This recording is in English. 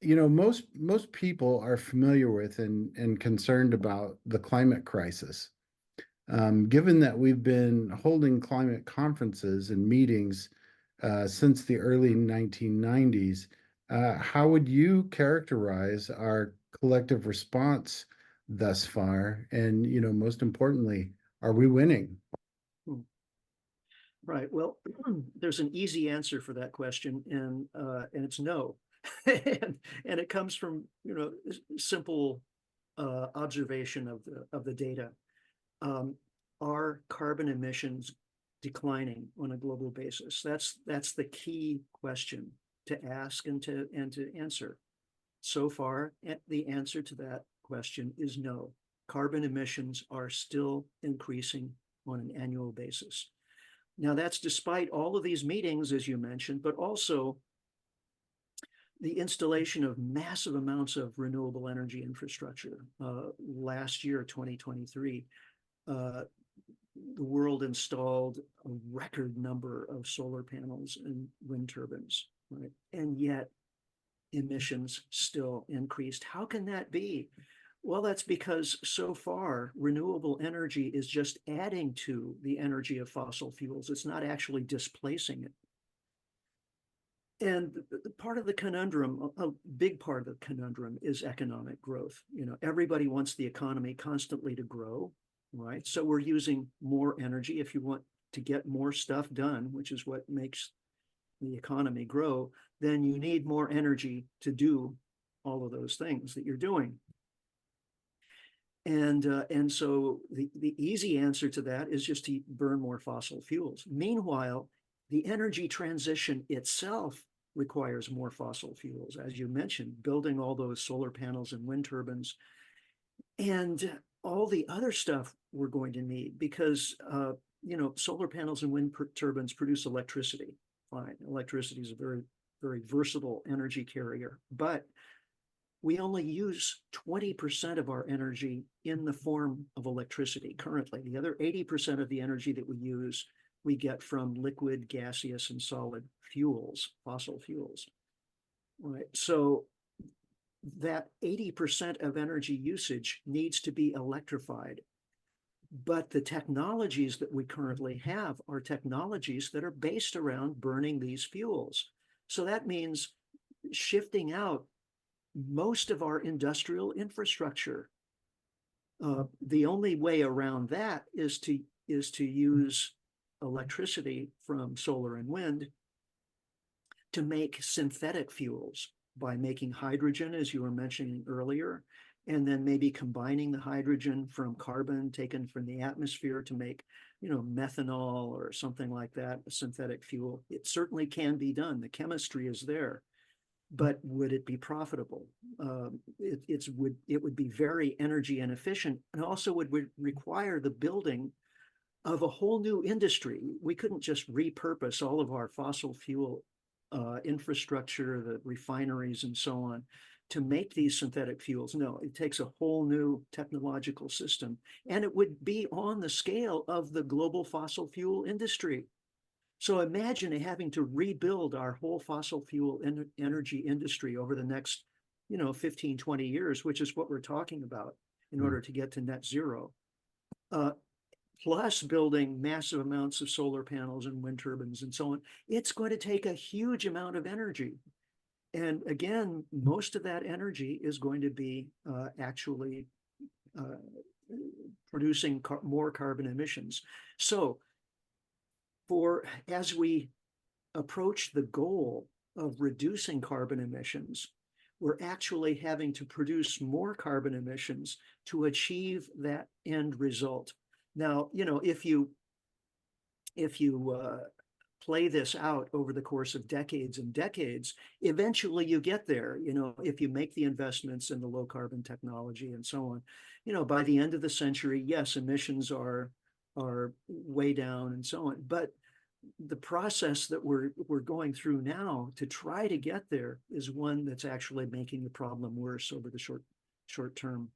most people are familiar with and concerned about the climate crisis. Given that we've been holding climate conferences and meetings since the early 1990s, how would you characterize our collective response thus far? And, most importantly, are we winning? Hmm. Right. Well, there's an easy answer for that question, and it's no. And it comes from, simple observation of the data. Um, are carbon emissions declining on a global basis? That's the key question to ask and to answer. So far, the answer to that question is no. Carbon emissions are still increasing on an annual basis. Now, that's despite all of these meetings, as you mentioned, but also the installation of massive amounts of renewable energy infrastructure. Last year, 2023, the world installed a record number of solar panels and wind turbines, right? And yet emissions still increased. How can that be? Well, that's because so far renewable energy is just adding to the energy of fossil fuels. It's not actually displacing it. And part of the conundrum, a big part of the conundrum, is economic growth. Everybody wants the economy constantly to grow, right? So we're using more energy. If you want to get more stuff done, which is what makes the economy grow, then you need more energy to do all of those things that you're doing. And so the easy answer to that is just to burn more fossil fuels. Meanwhile, the energy transition itself requires more fossil fuels, as you mentioned, building all those solar panels and wind turbines and all the other stuff we're going to need, because solar panels and wind turbines produce electricity. Fine, electricity is a very, very versatile energy carrier, but we only use 20% of our energy in the form of electricity currently. The other 80% of the energy that we use, we get from liquid, gaseous, and solid fuels, fossil fuels. Right. So that 80% of energy usage needs to be electrified. But the technologies that we currently have are technologies that are based around burning these fuels. So that means shifting out most of our industrial infrastructure. The only way around that is to use electricity from solar and wind to make synthetic fuels by making hydrogen, as you were mentioning earlier, and then maybe combining the hydrogen from carbon taken from the atmosphere to make, methanol or something like that, a synthetic fuel. It certainly can be done. The chemistry is there. But would it be profitable? It would be very energy inefficient, and also would require the building of a whole new industry. We couldn't just repurpose all of our fossil fuel infrastructure, the refineries and so on, to make these synthetic fuels. No, it takes a whole new technological system, and it would be on the scale of the global fossil fuel industry. So imagine having to rebuild our whole fossil fuel energy industry over the next, 15, 20 years, which is what we're talking about in order to get to net zero. Plus building massive amounts of solar panels and wind turbines and so on. It's going to take a huge amount of energy. And again, most of that energy is going to be actually producing more carbon emissions. So as we approach the goal of reducing carbon emissions, we're actually having to produce more carbon emissions to achieve that end result. Now, if you play this out over the course of decades and decades, eventually you get there. If you make the investments in the low carbon technology and so on, by the end of the century, yes, emissions are way down and so on. But the process that we're going through now to try to get there is one that's actually making the problem worse over the short term.